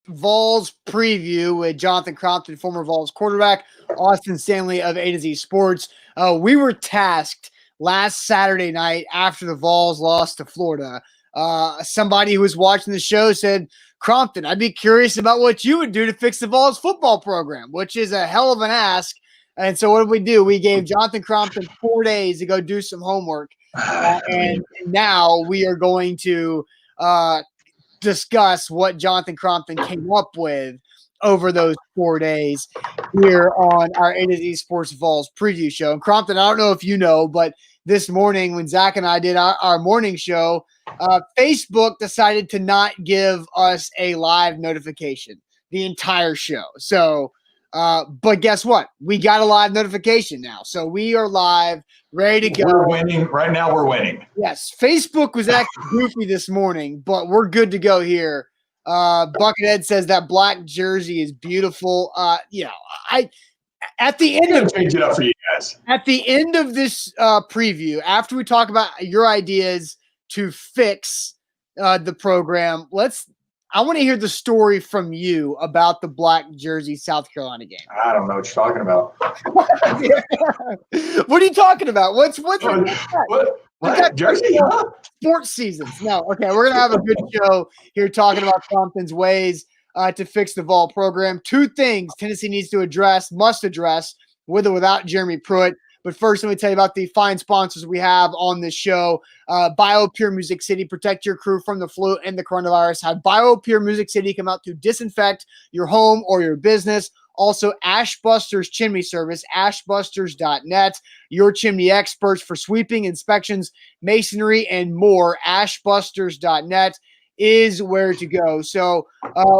Vols Preview with Jonathan Crompton, former Vols quarterback, Austin Stanley of A to Z Sports. We were tasked last Saturday night after the Vols lost to Florida. Somebody who was watching the show said, Crompton, I'd be curious about what you would do to fix the Vols football program, which is a hell of an ask. And so what did we do? We gave Jonathan Crompton 4 days to go do some homework. And now we are going to discuss what Jonathan Crompton came up with over those 4 days here on our A to Z Sports Vols preview show. And Crompton, I don't know if you know, but this morning when Zach and I did our morning show, Facebook decided to not give us a live notification the entire show. So, but guess what? We got a live notification now. So we are live, ready to go. We're winning. Right now we're winning. Yes. Facebook was actually goofy this morning, but we're good to go here. Buckethead says that black jersey is beautiful. At the end of change it up for you guys. At the end of this preview, after we talk about your ideas to fix the program, I want to hear the story from you about the black jersey South Carolina game. I don't know what you're talking about. What are you talking about? What jersey? Sports seasons. No. Okay, we're going to have a good show here talking about Crompton's ways to fix the Vol program. 2 things Tennessee must address, with or without Jeremy Pruitt. But first, let me tell you about the fine sponsors we have on this show. BioPure Music City, protect your crew from the flu and the coronavirus. Have BioPure Music City come out to disinfect your home or your business. Also, Ashbusters Chimney Service, ashbusters.net, your chimney experts for sweeping, inspections, masonry, and more. Ashbusters.net is where to go. So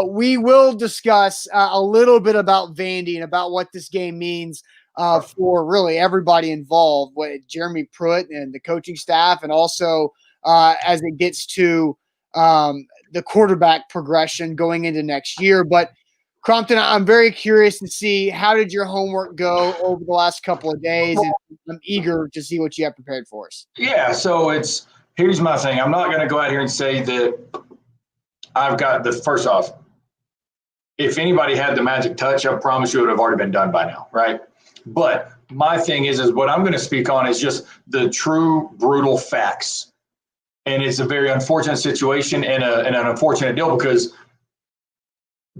we will discuss a little bit about Vandy and about what this game means for really everybody involved, with Jeremy Pruitt and the coaching staff, and also as it gets to the quarterback progression going into next year. But Crompton, I'm very curious to see, how did your homework go over the last couple of days? And I'm eager to see what you have prepared for us. Yeah, so here's my thing. I'm not going to go out here and say that I've got first off, if anybody had the magic touch, I promise you it would have already been done by now, right? But my thing is what I'm going to speak on is just the true brutal facts. And it's a very unfortunate situation and an unfortunate deal, because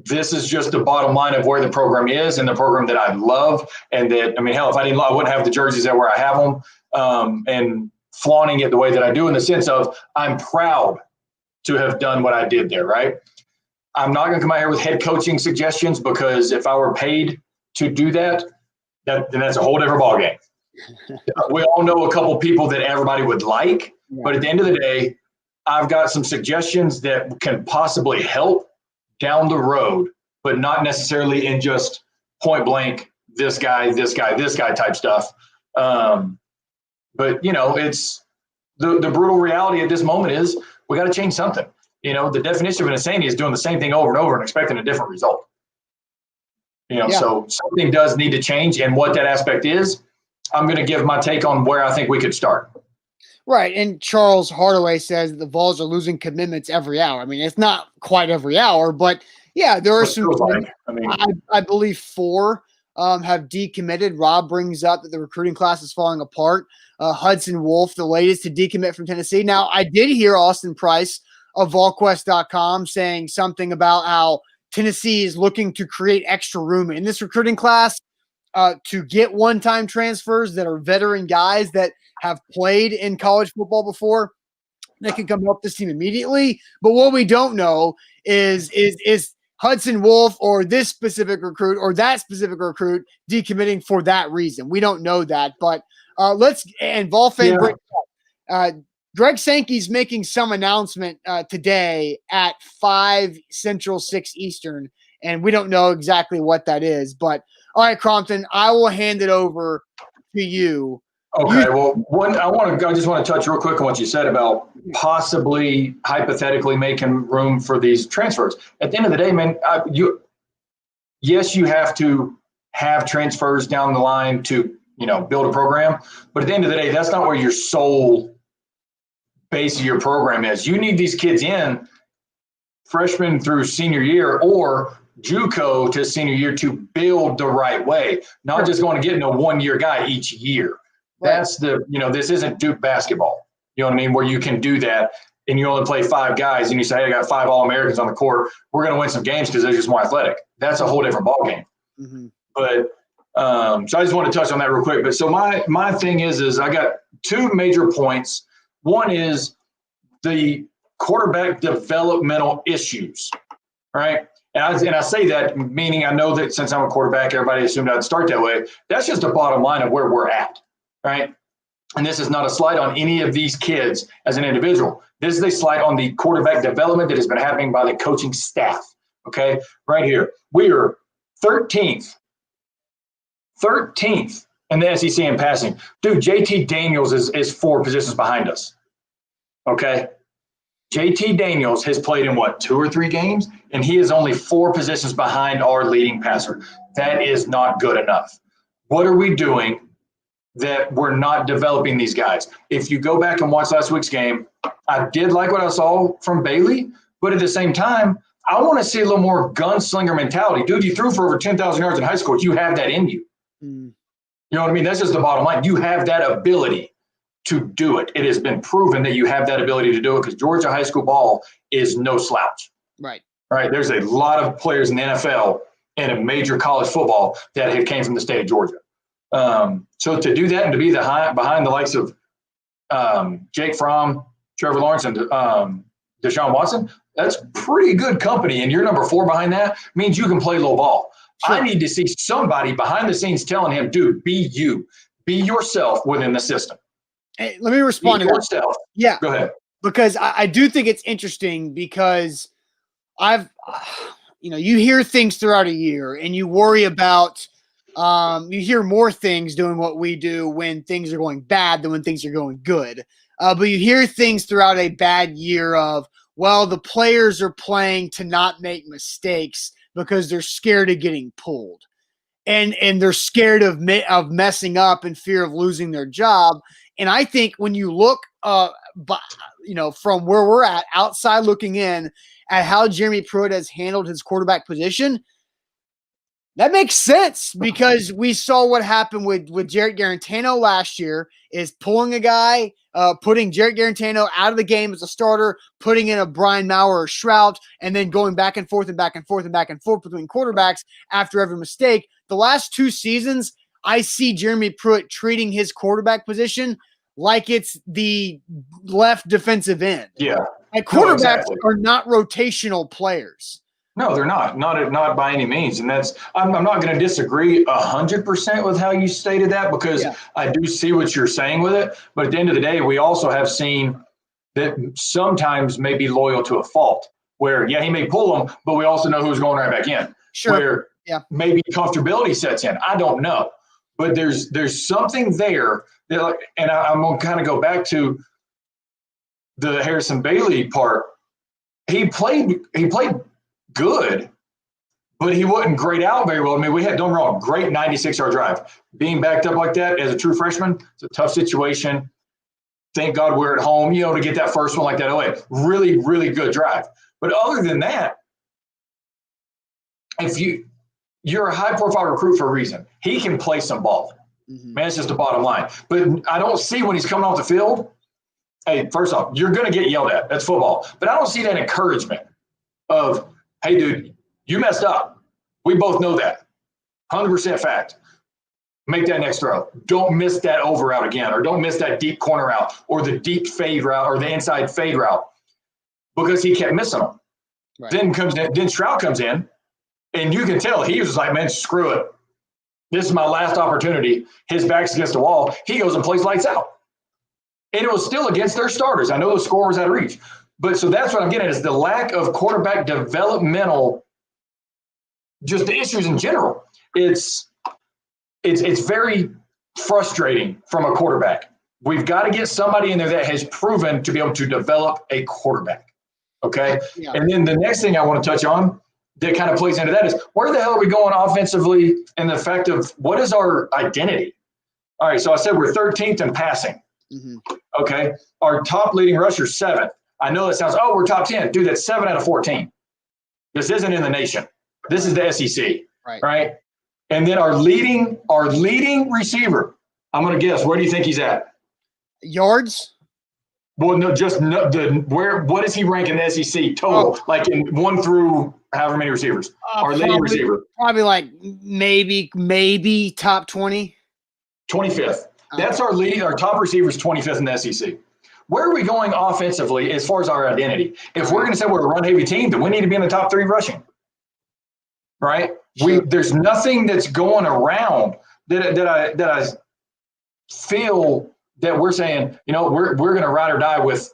this is just the bottom line of where the program is and the program that I love. And that, I mean, hell, if I didn't, I wouldn't have the jerseys that where I have them, and flaunting it the way that I do, in the sense of I'm proud to have done what I did there, right? I'm not going to come out here with head coaching suggestions, because if I were paid to do that, then that's a whole different ballgame. We all know a couple people that everybody would like, but at the end of the day, I've got some suggestions that can possibly help down the road, but not necessarily in just point blank, this guy type stuff. But, it's the brutal reality at this moment is we got to change something. The definition of an insanity is doing the same thing over and over and expecting a different result. So something does need to change. And what that aspect is, I'm going to give my take on where I think we could start. Right. And Charles Hardaway says that the Vols are losing commitments every hour. I mean, it's not quite every hour, but yeah, there are some. I believe 4 have decommitted. Rob brings up that the recruiting class is falling apart. Hudson Wolf, the latest to decommit from Tennessee. Now, I did hear Austin Price of VolQuest.com saying something about how Tennessee is looking to create extra room in this recruiting class to get one-time transfers that are veteran guys that have played in college football before that can come help this team immediately. But what we don't know is Hudson Wolf or this specific recruit or that specific recruit decommitting for that reason. We don't know that, but Vol fan Greg Sankey's making some announcement today at 5 Central, 6 Eastern, and we don't know exactly what that is. But all right, Crompton, I will hand it over to you. Okay. I just want to touch real quick on what you said about possibly hypothetically making room for these transfers. At the end of the day, man, you have to have transfers down the line to, build a program. But at the end of the day, that's not where your sole base of your program is. You need these kids in freshman through senior year or JUCO to senior year to build the right way, not just going to get a 1-year guy each year. Right. That's this isn't Duke basketball. You know what I mean? Where you can do that and you only play 5 guys and you say, hey, I got 5 All-Americans on the court. We're going to win some games because they're just more athletic. That's a whole different ballgame. Mm-hmm. But so I just want to touch on that real quick. But so my thing is I got 2 major points. One is the quarterback developmental issues, right? And I say that meaning I know that since I'm a quarterback, everybody assumed I'd start that way. That's just the bottom line of where we're at, right? And this is not a slight on any of these kids as an individual. This is a slight on the quarterback development that has been happening by the coaching staff, okay? Right here. We are 13th in the SEC in passing. Dude, JT Daniels is 4 positions behind us, okay? JT Daniels has played in 2 or 3 games, and he is only 4 positions behind our leading passer. That is not good enough. What are we doing that we're not developing these guys? If you go back and watch last week's game, I did like what I saw from Bailey, but at the same time, I want to see a little more gunslinger mentality. Dude, you threw for over 10,000 yards in high school. You have that in you. Mm. You know what I mean? That's just the bottom line. You have that ability to do it. It has been proven that you have that ability to do it because Georgia high school ball is no slouch. Right. Right. There's a lot of players in the NFL and in major college football that have came from the state of Georgia. So to do that and to be behind the likes of Jake Fromm, Trevor Lawrence, and Deshaun Watson, that's pretty good company. And you're number 4 behind that means you can play low ball. Sure. I need to see somebody behind the scenes telling him, dude, be you. Be yourself within the system. Hey, let me respond to that. Yeah. Go ahead. Because I do think it's interesting because you hear things throughout a year and you worry about, you hear more things doing what we do when things are going bad than when things are going good. But you hear things throughout a bad year of, well, the players are playing to not make mistakes because they're scared of getting pulled. And they're scared of messing up and fear of losing their job. And I think when you look, from where we're at, outside looking in at how Jeremy Pruitt has handled his quarterback position, that makes sense because we saw what happened with Jarrett Garantano last year is pulling a guy, putting Jarrett Garantano out of the game as a starter, putting in a Brian Maurer or Shrout, and then going back and forth and back and forth and back and forth between quarterbacks after every mistake. The last 2 seasons, I see Jeremy Pruitt treating his quarterback position like it's the left defensive end. Yeah. And quarterbacks are not rotational players. No, they're not. Not by any means. And that's I'm not going to disagree 100% with how you stated that because I do see what you're saying with it. But at the end of the day, we also have seen that sometimes may be loyal to a fault where, he may pull them, but we also know who's going right back in. Sure. Where maybe comfortability sets in. I don't know. But there's something there that, and I'm going to kind of go back to the Harrison Bailey part. He played good, but he wasn't great out very well. I mean, we had, don't get me wrong, great 96-yard drive. Being backed up like that as a true freshman, it's a tough situation. Thank God we're at home, to get that first one like that away. Really, really good drive. But other than that, if you're a high-profile recruit for a reason. He can play some ball. Mm-hmm. Man, it's just the bottom line. But I don't see when he's coming off the field, hey, first off, you're going to get yelled at. That's football. But I don't see that encouragement of, hey, dude, you messed up. We both know that. 100% fact. Make that next throw. Don't miss that over route again, or don't miss that deep corner route, or the deep fade route, or the inside fade route, because he kept missing them. Right. Then Stroud comes in, and you can tell he was like, man, screw it. This is my last opportunity. His back's against the wall. He goes and plays lights out. And it was still against their starters. I know the score was out of reach. But so that's what I'm getting at is the lack of quarterback developmental, just the issues in general. It's very frustrating from a quarterback. We've got to get somebody in there that has proven to be able to develop a quarterback. Okay? Yeah. And then the next thing I want to touch on that kind of plays into that is where the hell are we going offensively and the fact of what is our identity? All right, so I said we're 13th in passing. Mm-hmm. Okay. Our top leading rusher, 7th. I know that sounds, we're top 10. Dude, that's 7 out of 14. This isn't in the nation. This is the SEC, Right. right? And then our leading receiver, I'm going to guess, where do you think he's at? Yards? Well, no, what does he rank in the SEC total? Oh. Like in 1 through however many receivers? Our leading receiver. Probably like maybe top 20. 25th. That's our top receiver is 25th in the SEC. Where are we going offensively as far as our identity? If we're going to say we're a run-heavy team, then we need to be in the top 3 rushing, right? Sure. There's nothing that's going around that I feel that we're saying, we're going to ride or die with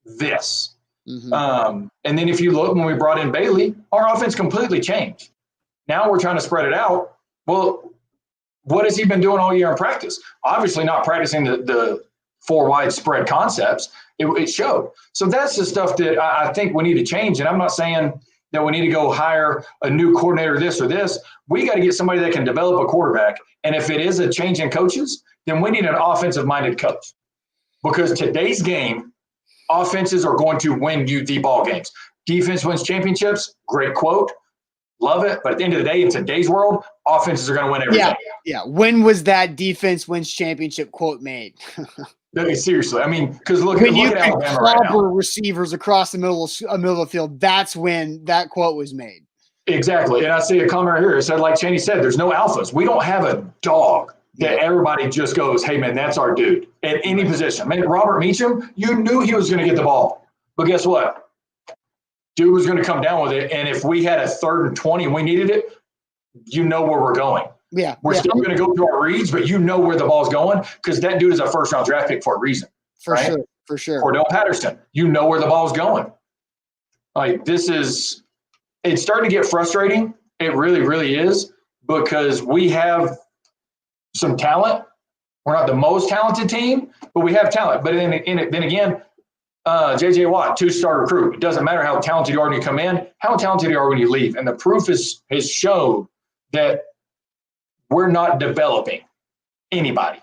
this. Mm-hmm. And then if you look, when we brought in Bailey, our offense completely changed. Now we're trying to spread it out. Well, what has he been doing all year in practice? Obviously not practicing the 4 wide spread concepts. It showed. So that's the stuff that I think we need to change. And I'm not saying that we need to go hire a new coordinator, this or this. We got to get somebody that can develop a quarterback. And if it is a change in coaches, then we need an offensive-minded coach. Because today's game, offenses are going to win you the ball games. Defense wins championships. Great quote. Love it. But at the end of the day, in today's world, offenses are going to win everything. Yeah. When was that defense wins championship quote made? Seriously. I mean, because look when you at can Alabama right now. Receivers across the middle of the field, that's when that quote was made. Exactly. And I see a comment right here. It said, like Cheney said, there's no alphas. We don't have a dog that everybody just goes, hey, man, that's our dude at any position. Man, Robert Meacham, you knew he was going to get the ball. But guess what? Dude was going to come down with it. And if we had a 3rd and 20 and we needed it, you know where we're going. Yeah. We're still going to go through our reads, but you know where the ball's going because that dude is a first-round draft pick for a reason. For sure. Cordell Patterson, you know where the ball's going. Like, it's starting to get frustrating. It really, really is because we have some talent. We're not the most talented team, but we have talent. But then again, J.J. Watt, 2-star recruit. It doesn't matter how talented you are when you come in, how talented you are when you leave. And the proof has shown that we're not developing anybody.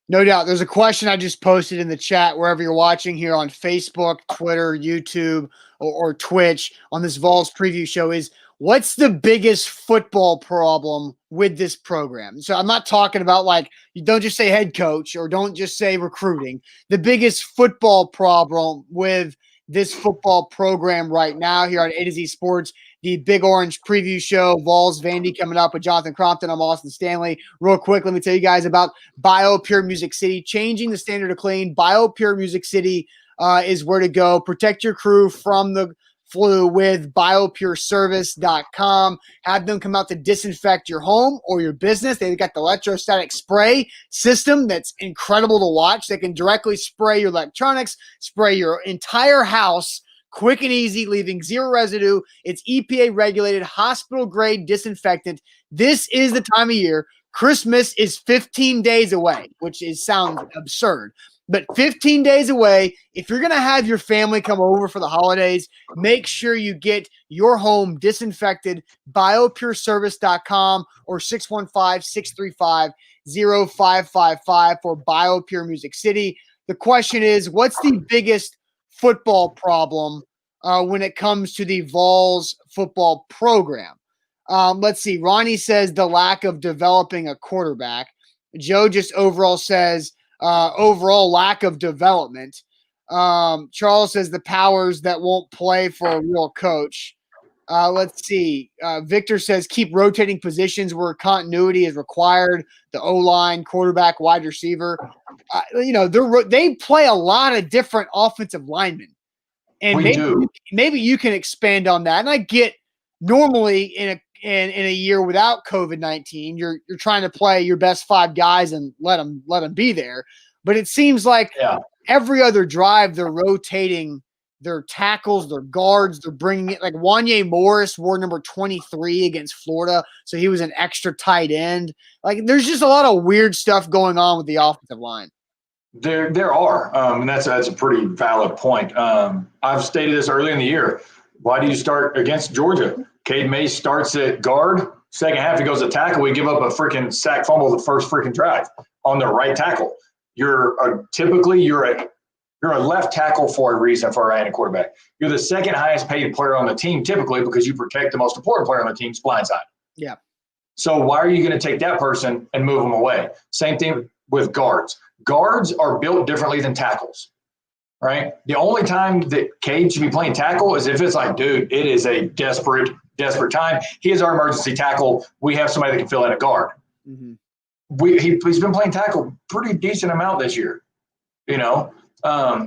No doubt. There's a question I just posted in the chat wherever you're watching here on Facebook, Twitter, YouTube, or Twitch on this Vols preview show is, what's the biggest football problem with this program? So I'm not talking about like, you don't just say head coach or don't just say recruiting. The biggest football problem with this football program right now here on A to Z Sports, the Big Orange preview show, Vols Vandy coming up with Jonathan Crompton. I'm Austin Stanley. Real quick, let me tell you guys about BioPure Music City, changing the standard of clean. BioPure Music City is where to go. Protect your crew from the flu with biopureservice.com. Have them come out to disinfect your home or your business. They've got the electrostatic spray system that's incredible to watch. They can directly spray your electronics, spray your entire house, quick and easy, leaving 0 residue. It's EPA regulated, hospital grade disinfectant. This is the time of year. Christmas is 15 days away, which sounds absurd. But 15 days away, if you're going to have your family come over for the holidays, make sure you get your home disinfected. BioPureService.com or 615-635-0555 for BioPure Music City. The question is, what's the biggest football problem when it comes to the Vols football program? Let's see. Ronnie says the lack of developing a quarterback. Joe just overall says, overall lack of development. Charles says the powers that won't play for a real coach. Let's see. Victor says keep rotating positions where continuity is required. The O-line, quarterback, wide receiver. They play a lot of different offensive linemen. And maybe you can expand on that. And I get normally in a year without COVID-19, you're trying to play your best 5 guys and let them be there. But it seems like every other drive they're rotating their tackles, their guards. They're bringing it like Wanye Morris wore number 23 against Florida, so he was an extra tight end. Like there's just a lot of weird stuff going on with the offensive line. There are, and that's a pretty valid point. I've stated this early in the year. Why do you start against Georgia? Cade Mays starts at guard. Second half, he goes to tackle. We give up a freaking sack fumble the first freaking drive on the right tackle. You're You're a left tackle for a reason for a right-handed quarterback. You're the second highest paid player on the team typically because you protect the most important player on the team's blind side. Yeah. So why are you going to take that person and move them away? Same thing with guards. Guards are built differently than tackles, right? The only time that Cade should be playing tackle is if it's like, dude, it is a desperate time. He is our emergency tackle. We have somebody that can fill in a guard. Mm-hmm. He's been playing tackle pretty decent amount this year. You know,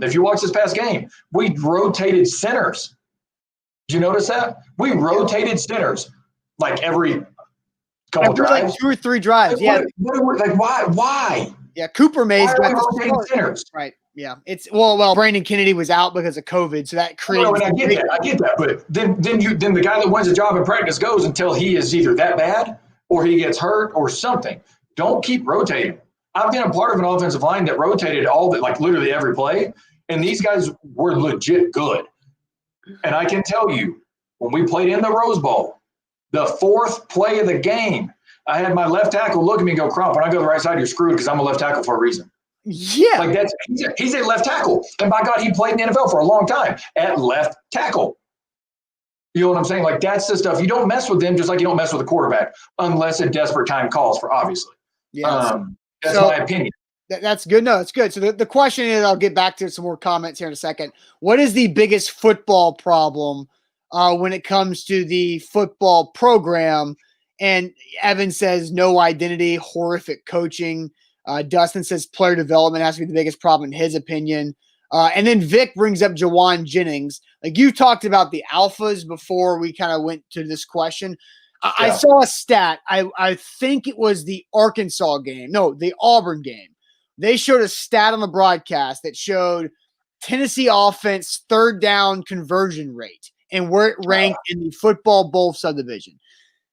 if you watch this past game, we rotated centers. Did you notice that? We rotated centers like every couple drives. Like 2 or 3 drives. Like, why? Yeah, Cooper Mays got the rotating centers. Right. Yeah. It's well, Brandon Kennedy was out because of COVID, so that created. I get that. But then the guy that wins a job in practice goes until he is either that bad or he gets hurt or something. Don't keep rotating. I've been a part of an offensive line that rotated like literally every play, and these guys were legit good. And I can tell you, when we played in the Rose Bowl, the 4th play of the game, I had my left tackle look at me and go, Crump, when I go to the right side, you're screwed because I'm a left tackle for a reason. Yeah. Like he's a left tackle. And by God, he played in the NFL for a long time at left tackle. You know what I'm saying? Like, that's the stuff. You don't mess with them just like you don't mess with a quarterback unless a desperate time calls for, obviously. Yeah. That's my opinion. That's good. No, it's good. So the question is, I'll get back to some more comments here in a second. What is the biggest football problem when it comes to the football program? And Evan says no identity, horrific coaching. Dustin says player development has to be the biggest problem in his opinion. And then Vic brings up Jawan Jennings. Like, you talked about the alphas before we kind of went to this question. I saw a stat. I think it was the Arkansas game. No, the Auburn game. They showed a stat on the broadcast that showed Tennessee offense 3rd down conversion rate and where it ranked in the football bowl subdivision.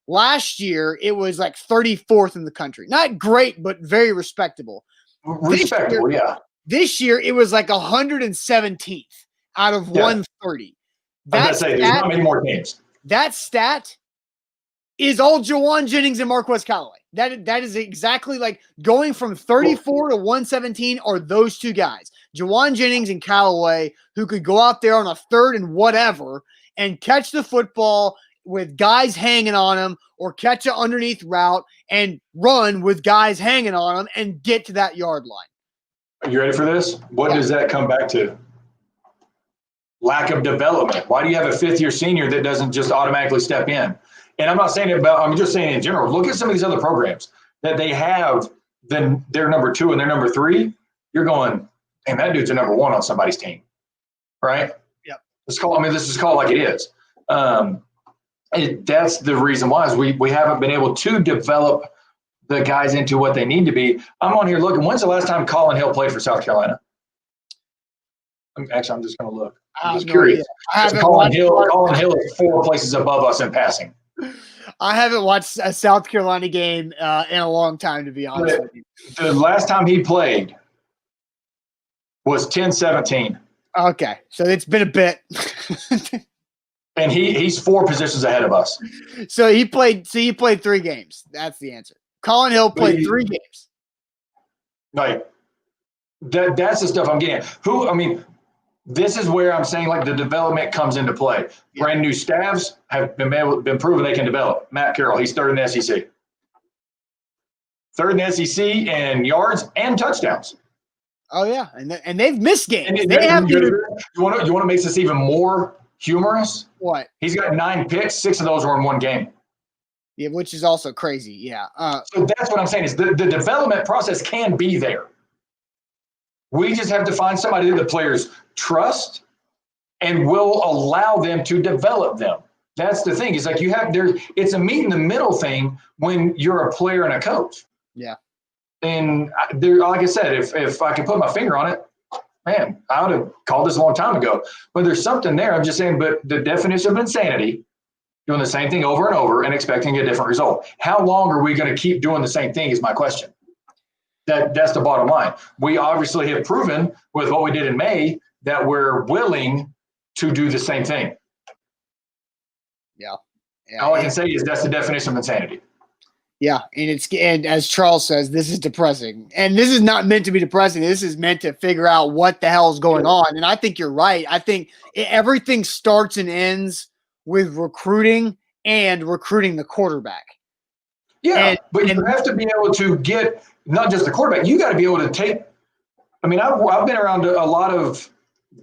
Last year, it was like 34th in the country. Not great, but very respectable. Respectable, yeah. This year, it was like 117th out of 130. There's not many more games. That stat is all Jawan Jennings and Marquez Callaway. That is exactly like going from 34 to 117 are those 2 guys, Jawan Jennings and Callaway, who could go out there on a 3rd and whatever and catch the football with guys hanging on him or catch an underneath route and run with guys hanging on him and get to that yard line. Are you ready for this? What does that come back to? Lack of development. Why do you have a 5th-year senior that doesn't just automatically step in? And I'm not saying I'm just saying in general, look at some of these other programs that they have, then they're number 2 and they're number 3. You're going, man, that dude's a number 1 on somebody's team, right? Yep. This is called like it is. That's the reason why is we haven't been able to develop the guys into what they need to be. I'm on here looking. When's the last time Colin Hill played for South Carolina? I'm just going to look. I'm just curious. Colin Hill is 4 places above us in passing. I haven't watched a South Carolina game in a long time, to be honest with you. The last time he played was 10-17. Okay, so it's been a bit. And he's 4 positions ahead of us. So he played 3 games. That's the answer. Colin Hill played 3 games. Like that's the stuff I'm getting at. This is where I'm saying like the development comes into play. Yeah. Brand new staffs have been proven they can develop. Matt Carroll, he's 3rd in the SEC. 3rd in the SEC in yards and touchdowns. Oh yeah, and they've missed games. You want to make this even more humorous? What? He's got 9 picks. 6 of those were in 1 game. Yeah, which is also crazy. Yeah. So that's what I'm saying is the development process can be there. We just have to find somebody that the players trust and will allow them to develop them. That's the thing. It's like it's a meet in the middle thing when you're a player and a coach. Yeah. And like I said, if I could put my finger on it, man, I would have called this a long time ago. But there's something there. I'm just saying, but the definition of insanity, doing the same thing over and over and expecting a different result. How long are we going to keep doing the same thing is my question. That's the bottom line. We obviously have proven with what we did in May that we're willing to do the same thing. Yeah. All I can say is that's the definition of insanity. Yeah, and as Charles says, this is depressing. And this is not meant to be depressing. This is meant to figure out what the hell is going on. And I think you're right. I think everything starts and ends with recruiting and recruiting the quarterback. Yeah, but you have to be able to get not just the quarterback. You got to be able to take. I mean, I've been around a lot of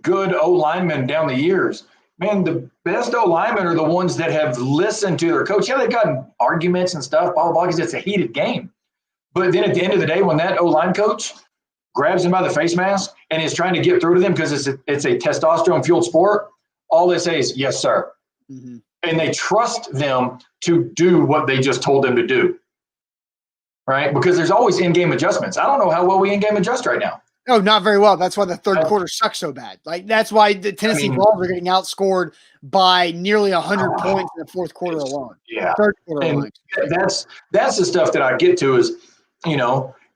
good O linemen down the years. Man, the best O linemen are the ones that have listened to their coach. Yeah, they've gotten arguments and stuff, blah, blah, blah, because it's a heated game. But then at the end of the day, when that O line coach grabs him by the face mask and is trying to get through to them because it's a testosterone-fueled sport, all they say is, yes, sir. Mm-hmm. And they trust them to do what they just told them to do, right? Because there's always in-game adjustments. I don't know how well we in-game adjust right now. No, not very well. That's why the third quarter sucks so bad. Like that's why the Tennessee Vols are getting outscored by nearly 100 points in the fourth quarter alone. Yeah, third quarter alone. That's the stuff that I get to is,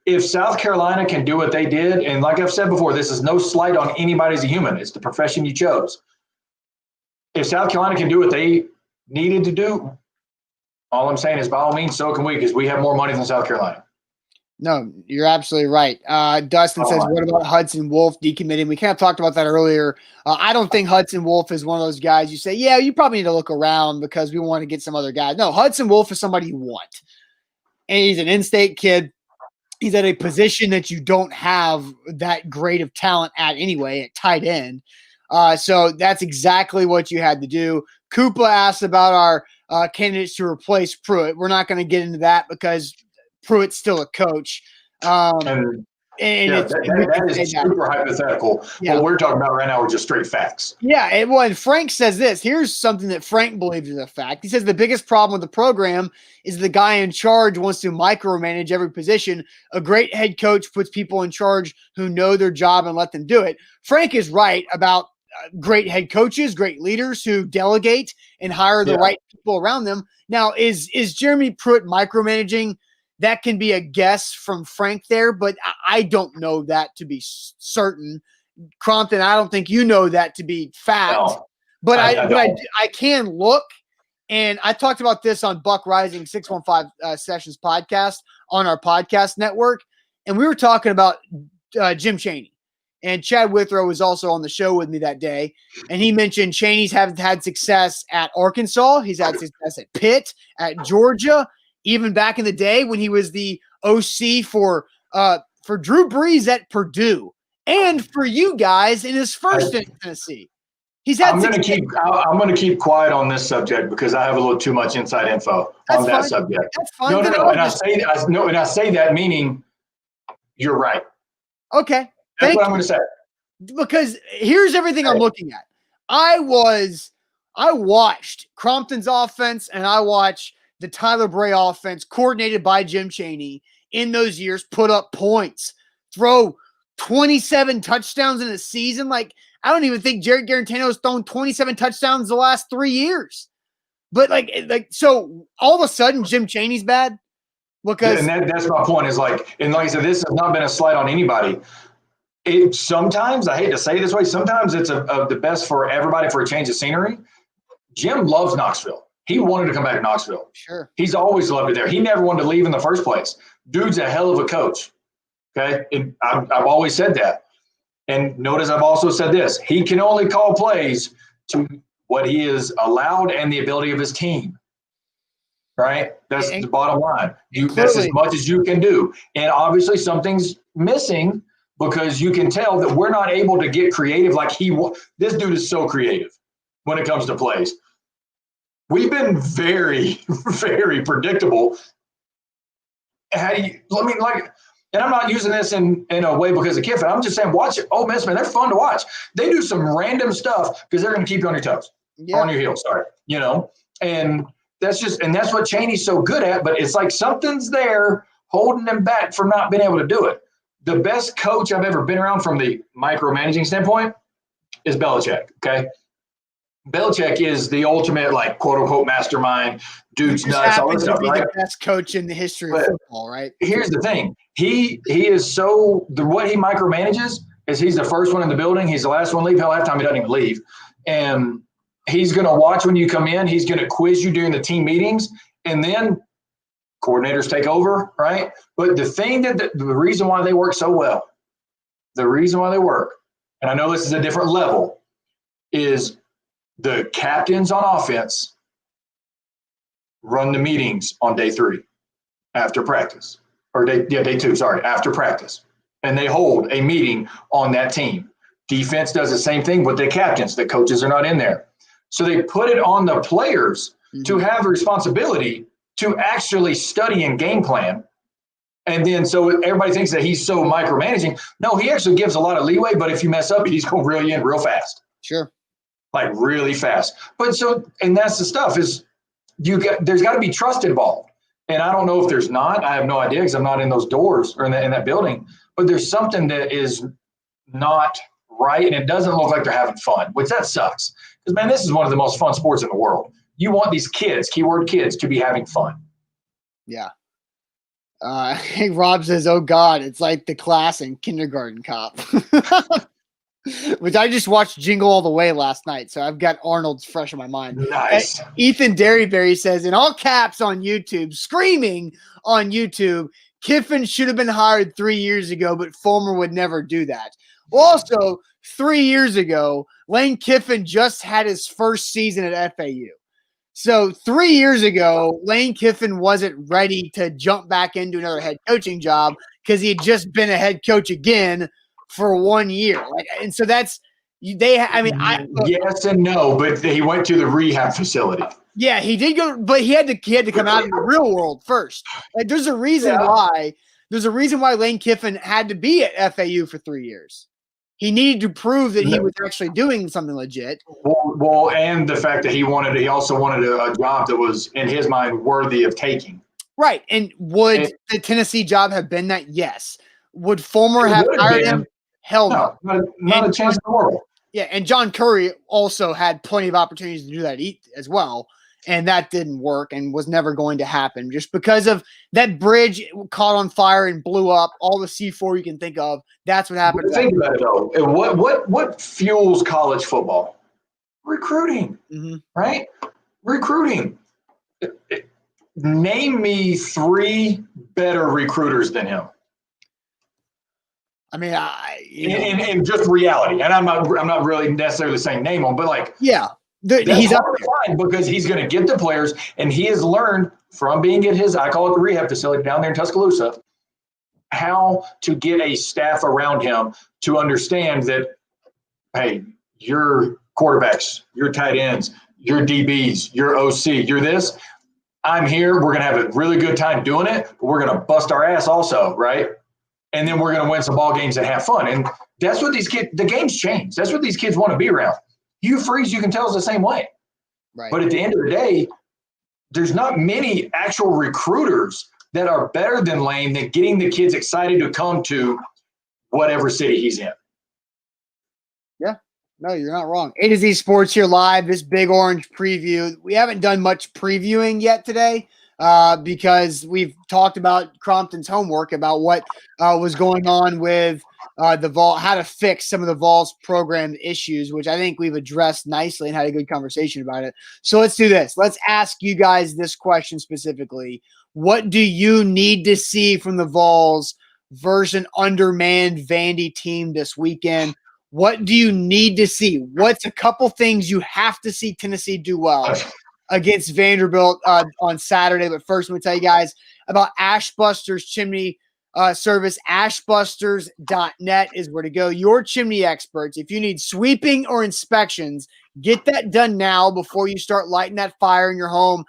if South Carolina can do what they did, and like I've said before, this is no slight on anybody as a human. It's the profession you chose. If South Carolina can do what they needed to do, all I'm saying is by all means, so can we, because we have more money than South Carolina. No, you're absolutely right. Dustin says, what about Hudson Wolf decommitting? We kind of talked about that earlier. I don't think Hudson Wolf is one of those guys you say, yeah, you probably need to look around because we want to get some other guys. No, Hudson Wolf is somebody you want. And he's an in-state kid. He's at a position that you don't have that great of talent at anyway, at tight end. So that's exactly what you had to do. Koopa asked about our candidates to replace Pruitt. We're not going to get into that because Pruitt's still a coach. That is super hypothetical. Yeah. What we're talking about right now are just straight facts. Yeah. And Frank says this. Here's something that Frank believes is a fact. He says the biggest problem with the program is the guy in charge wants to micromanage every position. A great head coach puts people in charge who know their job and let them do it. Frank is right about great head coaches, great leaders who delegate and hire the right people around them. Now, is Jeremy Pruitt micromanaging? That can be a guess from Frank there, but I don't know that to be certain. Crompton, I don't think you know that to be fact. No, but I can look, and I talked about this on Buck Rising 615 Sessions podcast on our podcast network, and we were talking about Jim Chaney. And Chad Withrow was also on the show with me that day, and he mentioned Chaney's haven't had success at Arkansas. He's had success at Pitt, at Georgia, even back in the day when he was the OC for Drew Brees at Purdue, and for you guys in his first in Tennessee. He's had. I'm going to keep quiet on this subject because I have a little too much inside info on that subject. That's fine. No. And I say that meaning you're right. Okay. That's what I'm going to say. Because here's everything I'm looking at. I watched Crompton's offense and I watched the Tyler Bray offense coordinated by Jim Chaney in those years, put up points, throw 27 touchdowns in a season. Like, I don't even think Jared Garantano has thrown 27 touchdowns the last 3 years. But so all of a sudden Jim Chaney's bad because that's my point is like I said, this has not been a slight on anybody. Sometimes, I hate to say it this way, sometimes it's the best for everybody for a change of scenery. Jim loves Knoxville. He wanted to come back to Knoxville. Sure. He's always loved it there. He never wanted to leave in the first place. Dude's a hell of a coach. Okay. And I've always said that. And notice I've also said this. He can only call plays to what he is allowed and the ability of his team. Right? That's the bottom line. That's as much as you can do. And obviously something's missing because you can tell that we're not able to get creative like this dude is so creative when it comes to plays. We've been very, very predictable. And I'm not using this in a way because of Kiffin. I'm just saying, watch it. Ole Miss, man, they're fun to watch. They do some random stuff because they're going to keep you on your toes, on your heels. Sorry, and that's what Chaney's so good at. But it's like something's there holding them back from not being able to do it. The best coach I've ever been around from the micromanaging standpoint is Belichick. Okay. Belichick is the ultimate, quote unquote, mastermind. Dude's nuts, all this stuff, right? The best coach in the history of football, right? Here's the thing: he is what he micromanages is he's the first one in the building, he's the last one to leave. Hell, half time he doesn't even leave, and he's going to watch when you come in. He's going to quiz you during the team meetings, and then coordinators take over, right? But the thing the reason why they work so well, the reason why they work, and I know this is a different level, is the captains on offense run the meetings on day 3 after practice, or day 2, after practice. And they hold a meeting on that team. Defense does the same thing with the captains. The coaches are not in there. So they put it on the players to have a responsibility to actually study and game plan. And then so everybody thinks that he's so micromanaging. No, he actually gives a lot of leeway, but if you mess up, he's going to reel you in real fast. Sure. Like really fast. But and that's the stuff is there's got to be trust involved. And I don't know if there's not. I have no idea because I'm not in those doors or in that building. But there's something that is not right, and it doesn't look like they're having fun, which that sucks. Because, man, this is one of the most fun sports in the world. You want these kids, keyword kids, to be having fun. Yeah. I think Rob says, oh, God, it's like the class in Kindergarten Cop. Which I just watched Jingle All the Way last night, so I've got Arnold's fresh in my mind. Nice. Ethan Derryberry says, in all caps on YouTube, screaming on YouTube, Kiffin should have been hired 3 years ago, but Fulmer would never do that. Also, 3 years ago, Lane Kiffin just had his first season at FAU. So 3 years ago, Lane Kiffin wasn't ready to jump back into another head coaching job because he had just been a head coach again for 1 year. And so that's yes and no, but he went to the rehab facility. Yeah, he did go, but he had to come out in the real world first. Like, there's a reason why Lane Kiffin had to be at FAU for 3 years. He needed to prove that he was actually doing something legit. Well, and the fact that he also wanted a job that was, in his mind, worthy of taking. Right. And would the Tennessee job have been that? Yes. Would Fulmer have hired him? Hell no. Not a chance in the world. Yeah, and John Curry also had plenty of opportunities to do that as well, and that didn't work and was never going to happen just because of that bridge caught on fire and blew up. All the C4 you can think of, that's what happened. Think about it, though. What fuels college football? Recruiting, right? Recruiting. Name me 3 better recruiters than him. I mean, in just reality, and I'm not really necessarily saying name them, but he's up there because he's going to get the players, and he has learned from being at I call it the rehab facility down there in Tuscaloosa, how to get a staff around him to understand that, hey, your quarterbacks, your tight ends, your DBs, your OC, you're this. I'm here. We're going to have a really good time doing it, but we're going to bust our ass also, right? And then we're going to win some ball games and have fun. And that's what these kids – the game's changed. That's what these kids want to be around. Hugh Freeze, you can tell, is the same way. Right. But at the end of the day, there's not many actual recruiters that are better than Lane than getting the kids excited to come to whatever city he's in. Yeah. No, you're not wrong. A to Z Sports here live, this Big Orange preview. We haven't done much previewing yet today. Because we've talked about Crompton's homework about what was going on with the Vol, how to fix some of the Vols program issues, which I think we've addressed nicely and had a good conversation about it. So let's do this. Let's ask you guys this question specifically. What do you need to see from the Vols versus an undermanned Vandy team this weekend? What do you need to see? What's a couple things you have to see Tennessee do well against Vanderbilt on Saturday? But first, I'm going to tell you guys about Ashbuster's Chimney service. Ashbusters.net is where to go. Your chimney experts. If you need sweeping or inspections, get that done now before you start lighting that fire in your home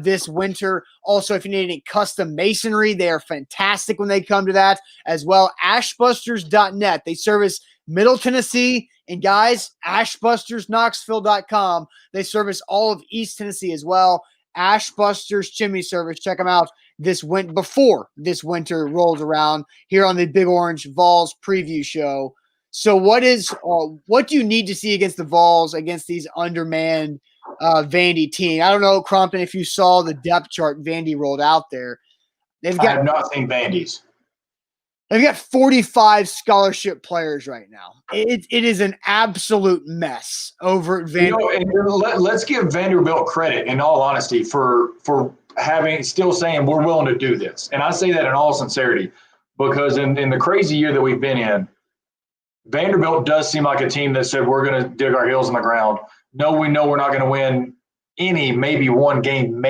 this winter. Also, if you need any custom masonry, they are fantastic when they come to that as well. Ashbusters.net. They service Middle Tennessee. And guys, AshbustersKnoxville.com. They service all of East Tennessee as well. Ashbusters Chimney Service. Check them out before this winter rolls around here on the Big Orange Vols preview show. So what do you need to see against the Vols, against these undermanned Vandy team? I don't know, Crompton, if you saw the depth chart Vandy rolled out there. I have not seen Vandy's. They've got 45 scholarship players right now. It is an absolute mess over at Vanderbilt. Let's give Vanderbilt credit, in all honesty, for still saying we're willing to do this. And I say that in all sincerity because in the crazy year that we've been in, Vanderbilt does seem like a team that said we're going to dig our heels in the ground. No, we know we're not going to win maybe one game,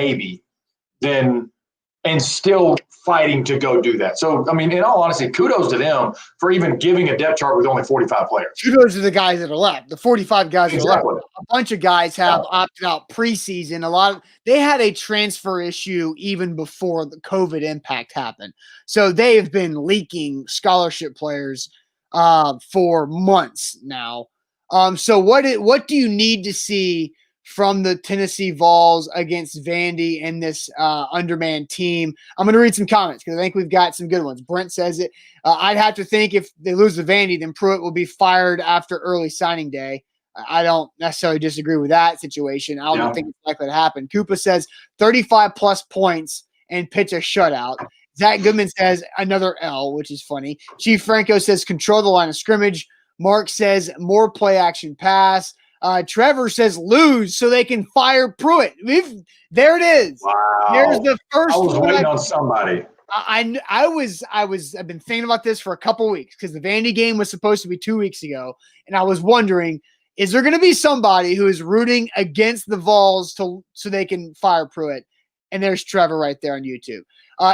and still fighting to go do that. So, I mean, in all honesty, kudos to them for even giving a depth chart with only 45 players. Kudos to the guys that are left. The 45 guys that are left. A bunch of guys have opted out preseason. They had a transfer issue even before the COVID impact happened. So they have been leaking scholarship players for months now. So what do you need to see from the Tennessee Vols against Vandy and this undermanned team? I'm going to read some comments because I think we've got some good ones. Brent says it. I'd have to think if they lose to Vandy, then Pruitt will be fired after early signing day. I don't necessarily disagree with that situation. I don't think it's likely to happen. Koopa says 35-plus points and pitch a shutout. Zach Goodman says another L, which is funny. Chief Franco says control the line of scrimmage. Mark says more play action pass. Trevor says lose so they can fire Pruitt. There it is. Wow. There's the first. I was waiting on somebody. I've been thinking about this for a couple weeks because the Vandy game was supposed to be 2 weeks ago, and I was wondering, is there going to be somebody who is rooting against the Vols so they can fire Pruitt? And there's Trevor right there on YouTube.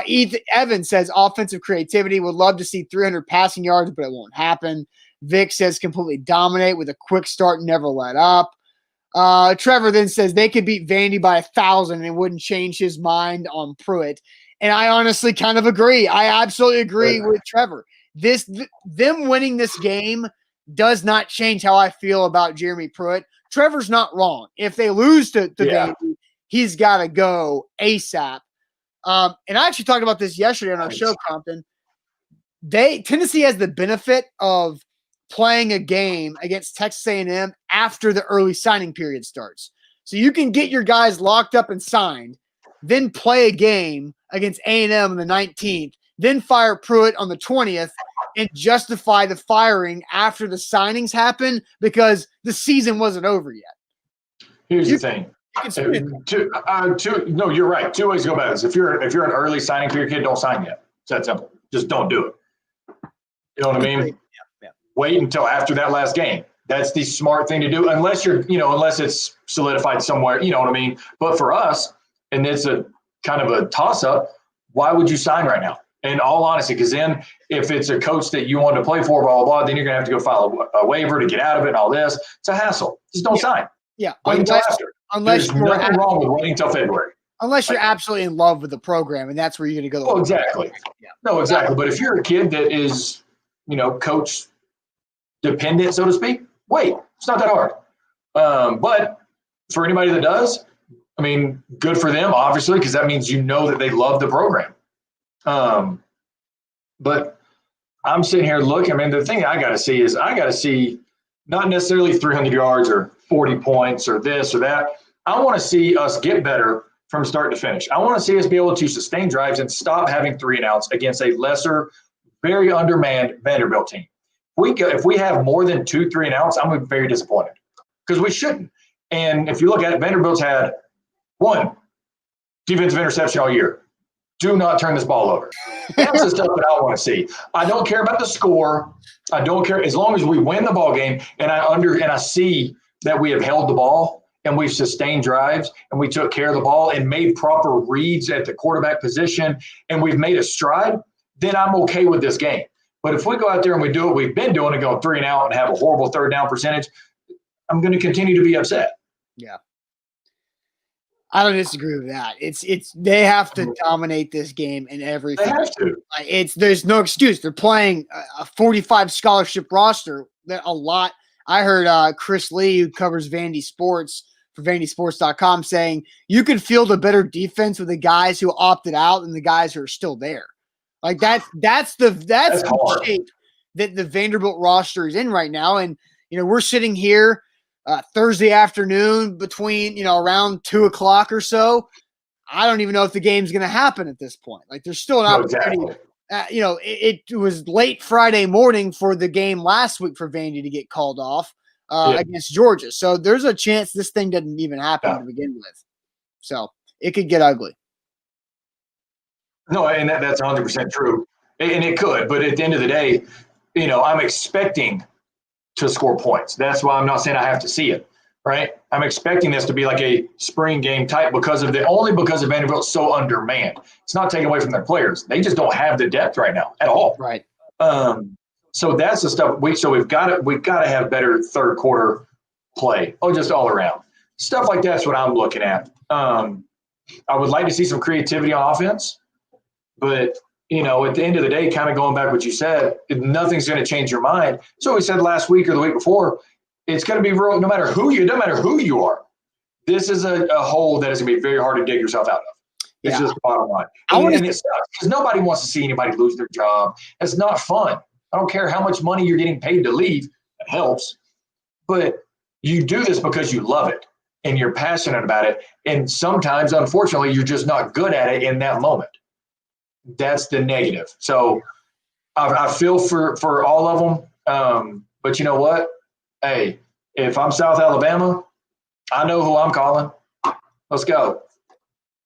Ethan Evans says offensive creativity. Would love to see 300 passing yards, but it won't happen. Vic says completely dominate with a quick start, never let up. Trevor then says they could beat Vandy by 1,000 and it wouldn't change his mind on Pruitt. And I honestly kind of agree. I absolutely agree with Trevor. Them winning this game does not change how I feel about Jeremy Pruitt. Trevor's not wrong. If they lose to Vandy, he's got to go ASAP. And I actually talked about this yesterday on our show, Compton. Tennessee has the benefit of playing a game against Texas A&M after the early signing period starts. So you can get your guys locked up and signed, then play a game against A&M on the 19th, then fire Pruitt on the 20th, and justify the firing after the signings happen because the season wasn't over yet. Here's the thing. No, you're right. Two ways to go about this. If you're an early signing period kid, don't sign yet. It's that simple. Just don't do it. You know what I mean? Yeah. Wait until after that last game. That's the smart thing to do, unless unless it's solidified somewhere. You know what I mean? But for us, and it's a kind of a toss-up, why would you sign right now? In all honesty, because then if it's a coach that you want to play for, blah, blah, blah, then you're going to have to go file a waiver to get out of it and all this. It's a hassle. Just don't sign. Yeah. Wait until after. There's nothing wrong with waiting until February. Unless you're absolutely in love with the program, and that's where you're going to go. Oh, exactly. Yeah. No, exactly. But if you're a kid that is, coach dependent, so to speak, wait. It's not that hard. But for anybody that does, I mean, good for them, obviously, because that means that they love the program. But I'm sitting here looking. I mean, the thing I got to see not necessarily 300 yards or 40 points or this or that. I want to see us get better from start to finish. I want to see us be able to sustain drives and stop having 3-and-outs against a lesser, very undermanned Vanderbilt team. If we have more than 2 3-and-outs, I'm very disappointed because we shouldn't. And if you look at it, Vanderbilt's had 1 defensive interception all year. Do not turn this ball over. That's the stuff that I want to see. I don't care about the score. I don't care as long as we win the ball game and I see that we have held the ball and we've sustained drives and we took care of the ball and made proper reads at the quarterback position and we've made a stride, then I'm okay with this game. But if we go out there and we do what we've been doing and go 3-and-out and have a horrible third down percentage, I'm going to continue to be upset. Yeah. I don't disagree with that. They have to dominate this game in everything. They have to. There's no excuse. They're playing a 45 scholarship roster. That a lot. I heard Chris Lee, who covers Vandy Sports for VandySports.com, saying you could field a better defense with the guys who opted out than the guys who are still there. Like that's the shape that the Vanderbilt roster is in right now. And we're sitting here Thursday afternoon between, around 2:00 or so. I don't even know if the game's going to happen at this point. Like there's still an opportunity. Exactly. It was late Friday morning for the game last week for Vandy to get called off against Georgia. So there's a chance this thing doesn't even happen to begin with. So it could get ugly. No, and that's 100% true. And it could, but at the end of the day, I'm expecting to score points. That's why I'm not saying I have to see it, right? I'm expecting this to be like a spring game type because of Vanderbilt's so undermanned. It's not taken away from their players. They just don't have the depth right now at all. Right. So that's the stuff we've got to have better third quarter play. Just all around. Stuff like that's what I'm looking at. I would like to see some creativity on offense, but at the end of the day, kind of going back what you said, nothing's going to change your mind. So we said last week or the week before, it's going to be real. No matter who you are, this is a hole that is going to be very hard to dig yourself out of. It's just the bottom line. And it sucks because nobody wants to see anybody lose their job. It's not fun. I don't care how much money you're getting paid to leave. It helps. But you do this because you love it and you're passionate about it. And sometimes, unfortunately, you're just not good at it in that moment. That's the negative. So I feel for all of them. But you know what? Hey, if I'm South Alabama, I know who I'm calling. Let's go.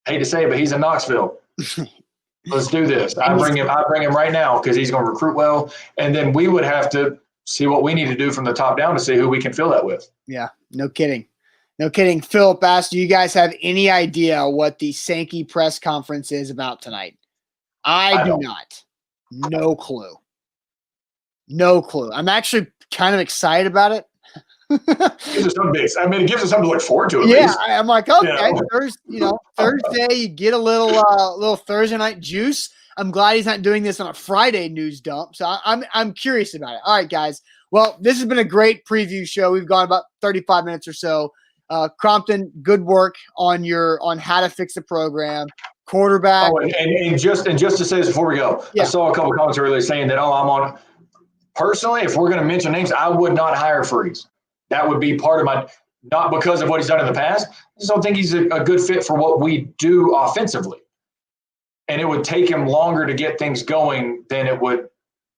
Hate to say it, but he's in Knoxville. Let's do this. I bring him right now because he's going to recruit well. And then we would have to see what we need to do from the top down to see who we can fill that with. Yeah, no kidding. No kidding. Philip asked, do you guys have any idea what the Sankey press conference is about tonight? I do not. No clue. No clue. I'm actually kind of excited about it. It gives us something to look forward to. I'm like, okay, Thursday, you get a little Thursday night juice. I'm glad he's not doing this on a Friday news dump. So I'm curious about it. All right, guys. Well, this has been a great preview show. We've gone about 35 minutes or so. Crompton, good work on how to fix the program. Quarterback. And just to say this before we go, I saw a couple of comments earlier saying that, I'm on. Personally, if we're going to mention names, I would not hire Freeze. That would be part of not because of what he's done in the past. I just don't think he's a good fit for what we do offensively. And it would take him longer to get things going than it would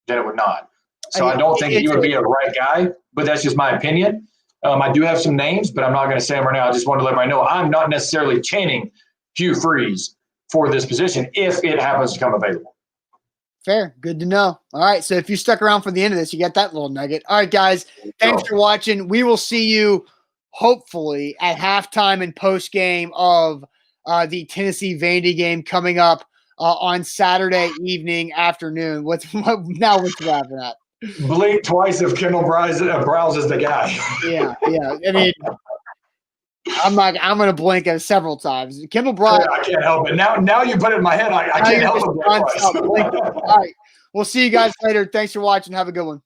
not. So I don't think he would be a right guy, but that's just my opinion. I do have some names, but I'm not going to say them right now. I just wanted to let everybody know I'm not necessarily chanting Hugh Freeze for this position if it happens to come available. Fair. Good to know. All right. So if you stuck around for the end of this, you got that little nugget. All right, guys. Thanks for watching. We will see you hopefully at halftime and post game of the Tennessee Vandy game coming up on Saturday afternoon. What's wrapping that? Blink twice if Kendall Browse is the guy. Yeah. I mean, I'm going to blink it several times. Kendall Browse. I can't help it. Now you put it in my head. I can't help it. All right. We'll see you guys later. Thanks for watching. Have a good one.